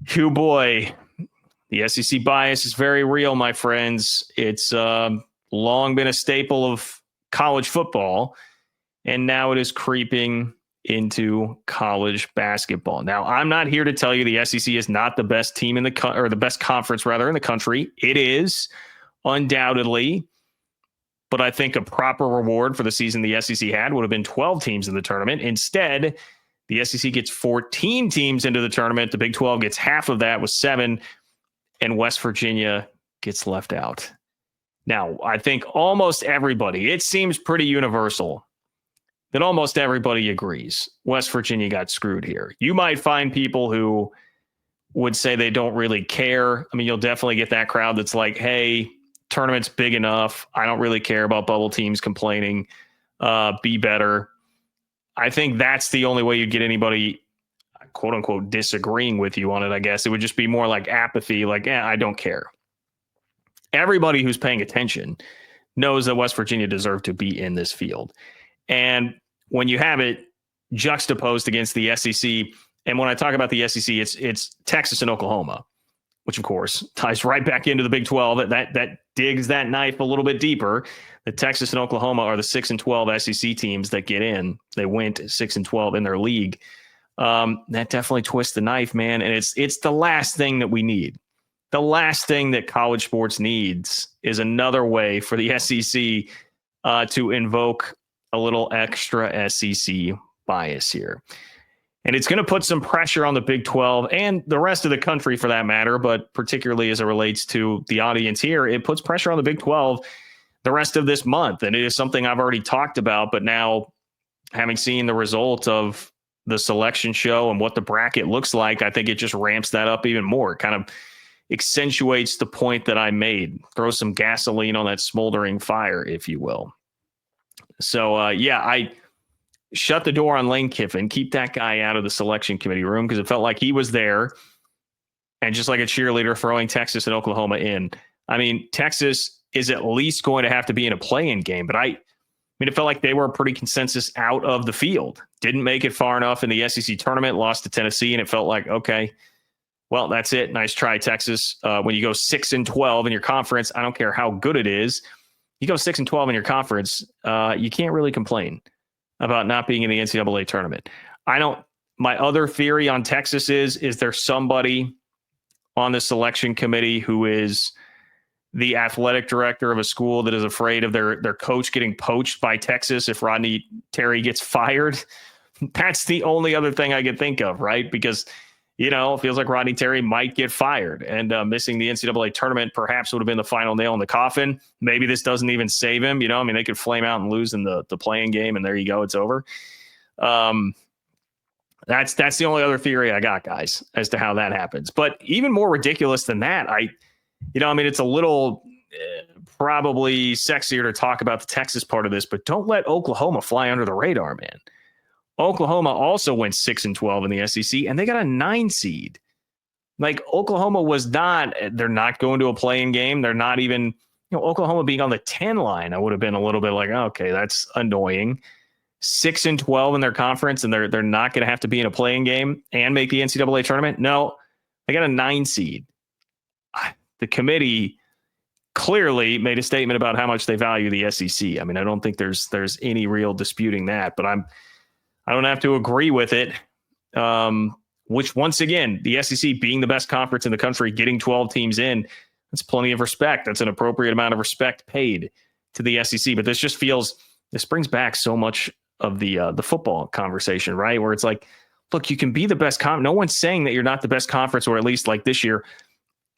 Phew, boy. The SEC bias is very real, my friends. It's long been a staple of college football, and now it is creeping into college basketball. Now, I'm not here to tell you the SEC is not the best team in or the best conference rather in the country. It is, undoubtedly. But I think a proper reward for the season the SEC had would have been 12 teams in the tournament. Instead, the SEC gets 14 teams into the tournament. The Big 12 gets half of that with 7, and West Virginia gets left out. Now, I think almost everybody, it seems pretty universal that almost everybody agrees West Virginia got screwed here. You might find people who would say they don't really care. I mean, you'll definitely get that crowd that's like, hey, tournament's big enough. I don't really care about bubble teams complaining. Be better. I think that's the only way you'd get anybody, quote unquote, disagreeing with you on it, I guess. It would just be more like apathy, like, I don't care. Everybody who's paying attention knows that West Virginia deserved to be in this field. And when you have it juxtaposed against the SEC, and when I talk about the SEC, it's Texas and Oklahoma, which of course ties right back into the Big 12. That digs that knife a little bit deeper. The Texas and Oklahoma are the 6-12 SEC teams that get in. They went 6-12 in their league. That definitely twists the knife, man. And it's the last thing that we need. The last thing that college sports needs is another way for the SEC to invoke a little extra SEC bias here. And it's going to put some pressure on the Big 12 and the rest of the country for that matter, but particularly as it relates to the audience here, it puts pressure on the Big 12 the rest of this month. And it is something I've already talked about, but now having seen the result of the selection show and what the bracket looks like, I think it just ramps that up even more. It kind of accentuates the point that I made, throw some gasoline on that smoldering fire, if you will. So, I shut the door on Lane Kiffin, keep that guy out of the selection committee room because it felt like he was there and just like a cheerleader throwing Texas and Oklahoma in. I mean, Texas is at least going to have to be in a play-in game, but I mean, it felt like they were a pretty consensus out of the field. Didn't make it far enough in the SEC tournament, lost to Tennessee, and it felt like, okay, well, that's it. Nice try, Texas. When you go 6-12 in your conference, I don't care how good it is. You go 6-12 in your conference, you can't really complain about not being in the NCAA tournament. My other theory on Texas is there somebody on the selection committee who is the athletic director of a school that is afraid of their coach getting poached by Texas if Rodney Terry gets fired? That's the only other thing I could think of, right? Because, it feels like Rodney Terry might get fired, and missing the NCAA tournament perhaps would have been the final nail in the coffin. Maybe this doesn't even save him. They could flame out and lose in the playing game, and there you go. It's over. That's the only other theory I got, guys, as to how that happens. But even more ridiculous than that, it's a little probably sexier to talk about the Texas part of this, but don't let Oklahoma fly under the radar, man. Oklahoma also went 6-12 in the SEC, and they got a 9 seed. Like, Oklahoma they're not going to a play-in game. They're not even, Oklahoma being on the 10 line, I would have been a little bit like, okay, that's annoying. 6-12 in their conference, and they're not going to have to be in a play-in game and make the NCAA tournament. No, they got a 9 seed. The committee clearly made a statement about how much they value the SEC. I mean, I don't think there's any real disputing that, but I don't have to agree with it. Which, once again, the SEC being the best conference in the country, getting 12 teams in, that's plenty of respect. That's an appropriate amount of respect paid to the SEC. But this brings back so much of the football conversation, right? Where it's like, look, you can be the best no one's saying that you're not the best conference, or at least like this year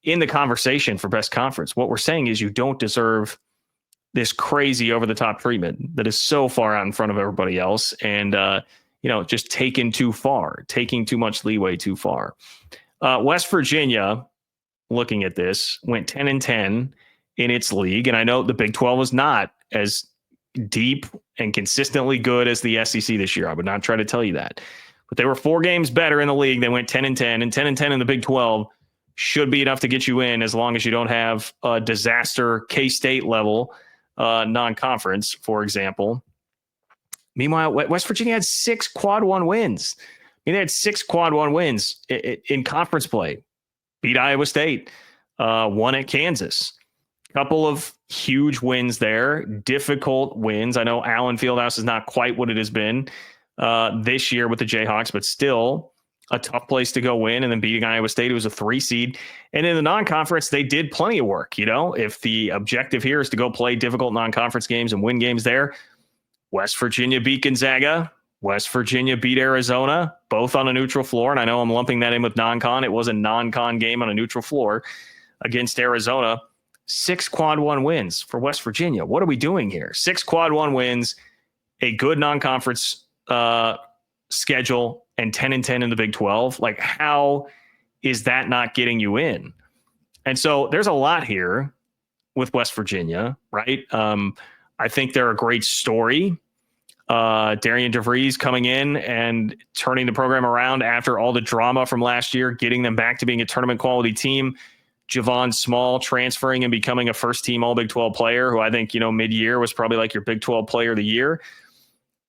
in the conversation for best conference. What we're saying is you don't deserve this crazy over the top treatment that is so far out in front of everybody else. And, just taking too far, taking too much leeway too far. West Virginia, looking at this, went 10-10 in its league. And I know the Big 12 was not as deep and consistently good as the SEC this year. I would not try to tell you that, but they were 4 games better in the league. They went 10-10, and 10-10 in the Big 12 should be enough to get you in, as long as you don't have a disaster K-State level non-conference, for example. Meanwhile, West Virginia had 6 quad 1 wins. mean, they had 6 quad one wins in conference play. Beat Iowa State, won at Kansas. Couple of huge wins there, difficult wins. I know Allen Fieldhouse is not quite what it has been this year with the Jayhawks, but still a tough place to go win. And then beating Iowa State, it was a 3 seed. And in the non-conference, they did plenty of work. If the objective here is to go play difficult non-conference games and win games there, West Virginia beat Gonzaga. West Virginia beat Arizona, both on a neutral floor. And I know I'm lumping that in with non-con. It was a non-con game on a neutral floor against Arizona. 6 quad one wins for West Virginia. What are we doing here? 6 quad one wins, a good non-conference schedule, and 10-10 in the Big 12. Like, how is that not getting you in? And so there's a lot here with West Virginia, right? I think they're a great story. Darian DeVries coming in and turning the program around after all the drama from last year, getting them back to being a tournament quality team. Javon Small transferring and becoming a first team All Big 12 player, who I think, mid-year was probably like your Big 12 player of the year.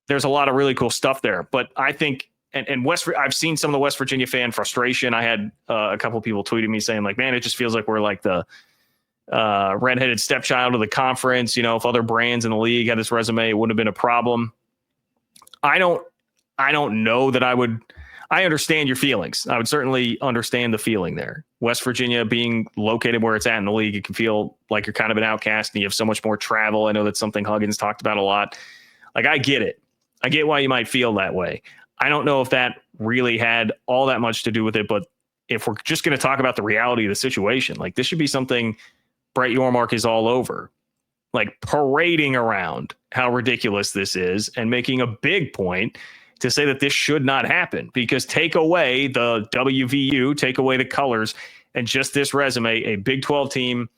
There's a lot of really cool stuff there, but I think, and I've seen some of the West Virginia fan frustration. I had a couple of people tweeting me saying like, man, it just feels like we're like the redheaded stepchild of the conference. If other brands in the league had this resume, it wouldn't have been a problem. I don't know that I understand your feelings. I would certainly understand the feeling there. West Virginia being located where it's at in the league, it can feel like you're kind of an outcast and you have so much more travel. I know that's something Huggins talked about a lot. Like, I get it. I get why you might feel that way. I don't know if that really had all that much to do with it, but if we're just going to talk about the reality of the situation, like, this should be something Brett Yormark is all over, like parading around how ridiculous this is and making a big point to say that this should not happen, because take away the WVU, take away the colors, and just this resume, a Big 12 team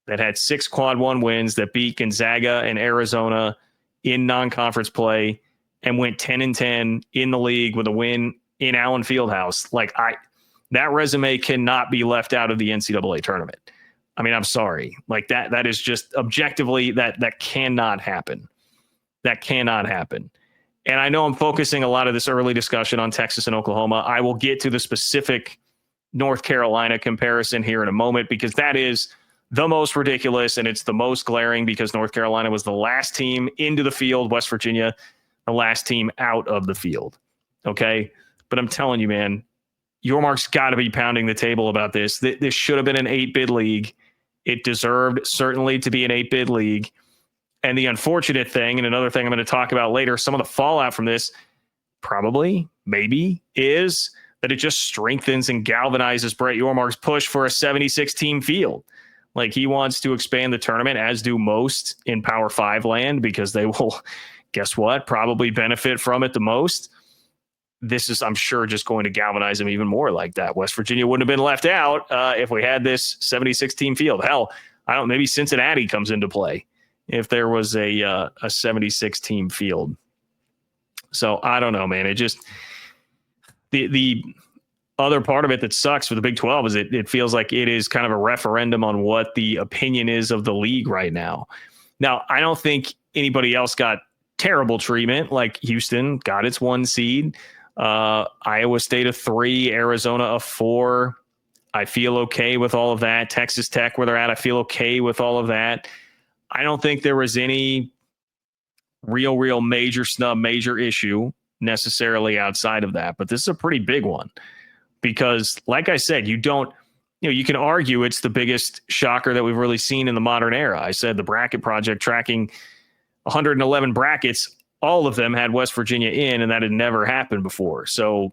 that had 6 quad one wins, that beat Gonzaga and Arizona in non-conference play and went 10-10 in the league with a win in Allen Fieldhouse. Like, that resume cannot be left out of the NCAA tournament. I mean, I'm sorry. Like, that is just objectively, that cannot happen. That cannot happen. And I know I'm focusing a lot of this early discussion on Texas and Oklahoma. I will get to the specific North Carolina comparison here in a moment, because that is the most ridiculous and it's the most glaring, because North Carolina was the last team into the field, West Virginia, the last team out of the field. Okay. But I'm telling you, man, Yormark's got to be pounding the table about this. This should have been an 8-bid league. It deserved certainly to be an 8-bid league. And the unfortunate thing, and another thing I'm going to talk about later, some of the fallout from this maybe is that it just strengthens and galvanizes Brett Yormark's push for a 76-team field. Like, he wants to expand the tournament, as do most in Power 5 land, because they will, guess what, probably benefit from it the most. This is, I'm sure, just going to galvanize him even more like that. West Virginia wouldn't have been left out if we had this 76-team field. Hell, maybe Cincinnati comes into play if there was a 76-team field. So I don't know, man. It just, the other part of it that sucks for the Big 12 is it feels like it is kind of a referendum on what the opinion is of the league right now. Now, I don't think anybody else got terrible treatment. Like, Houston got its 1 seed, Iowa State a 3, Arizona a 4. I feel okay with all of that. Texas Tech, where they're at, I feel okay with all of that. I don't think there was any real major snub, major issue necessarily outside of that. But this is a pretty big one, because, like I said, you can argue it's the biggest shocker that we've really seen in the modern era. I said the bracket project tracking 111 brackets, all of them had West Virginia in, and that had never happened before. So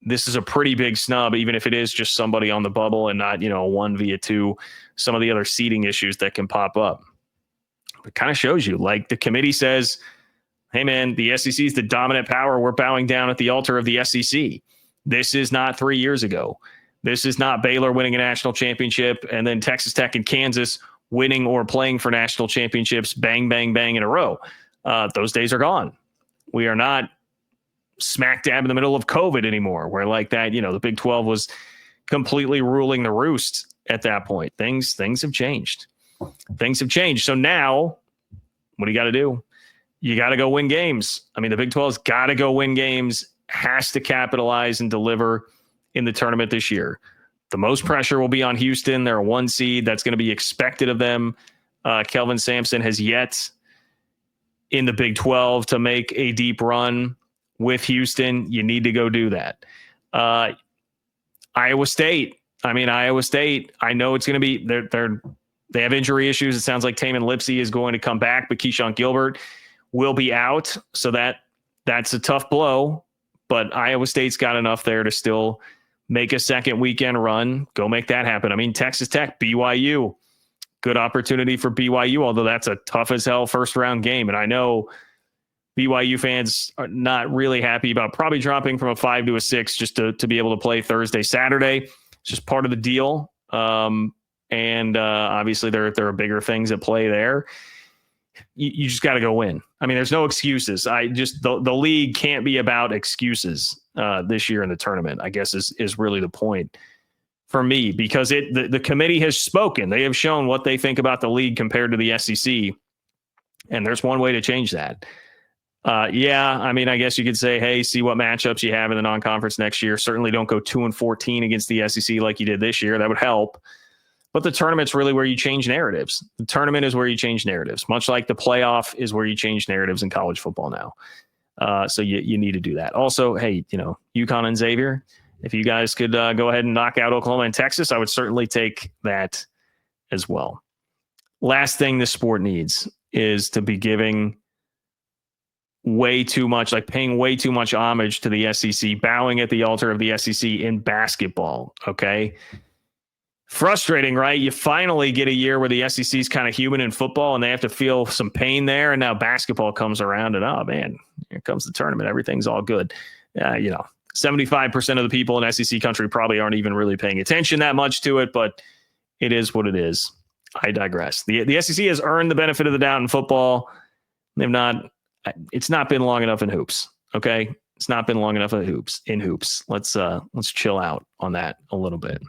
this is a pretty big snub, even if it is just somebody on the bubble and not, a 1 via 2, some of the other seeding issues that can pop up. It kind of shows you, like, the committee says, hey, man, the SEC is the dominant power. We're bowing down at the altar of the SEC. This is not 3 years ago. This is not Baylor winning a national championship and then Texas Tech and Kansas winning or playing for national championships, bang, bang, bang in a row. Those days are gone. We are not smack dab in the middle of COVID anymore, where like that, the Big 12 was completely ruling the roost at that point. Things have changed. Things have changed. So now, what do you got to do? You got to go win games. I mean, the Big 12's got to go win games has to capitalize and deliver in the tournament this year. The most pressure will be on Houston. They're a 1 seed. That's going to be expected of them. Kelvin Sampson has yet in the Big 12 to make a deep run with Houston. You need to go do that. Iowa State. I know it's going to be they have injury issues. It sounds like Taman Lipsey is going to come back, but Keyshawn Gilbert will be out. So that's a tough blow, but Iowa State's got enough there to still make a second weekend run. Go make that happen. I mean, Texas Tech, BYU, good opportunity for BYU, although that's a tough as hell first round game. And I know BYU fans are not really happy about probably dropping from a 5 to a 6 just to be able to play Thursday, Saturday. It's just part of the deal. Obviously there are bigger things at play there. You just got to go win. I mean, there's no excuses. The league can't be about excuses this year in the tournament, I guess is really the point for me, because the committee has spoken. They have shown what they think about the league compared to the SEC. And there's one way to change that. I guess you could say, hey, see what matchups you have in the non-conference next year. Certainly don't go 2-14 against the SEC like you did this year. That would help. But the tournament's really where you change narratives. The tournament is where you change narratives, much like the playoff is where you change narratives in college football now. So you need to do that. Also, hey, UConn and Xavier, if you guys could go ahead and knock out Oklahoma and Texas, I would certainly take that as well. Last thing this sport needs is to be giving way too much, like paying way too much homage to the SEC, bowing at the altar of the SEC in basketball. Okay. Frustrating, right? You finally get a year where the SEC is kind of human in football and they have to feel some pain there. And now basketball comes around and, oh man, here comes the tournament. Everything's all good. 75% of the people in SEC country probably aren't even really paying attention that much to it, but it is what it is. I digress. The SEC has earned the benefit of the doubt in football. It's not been long enough in hoops. Okay. It's not been long enough in hoops. Let's chill out on that a little bit.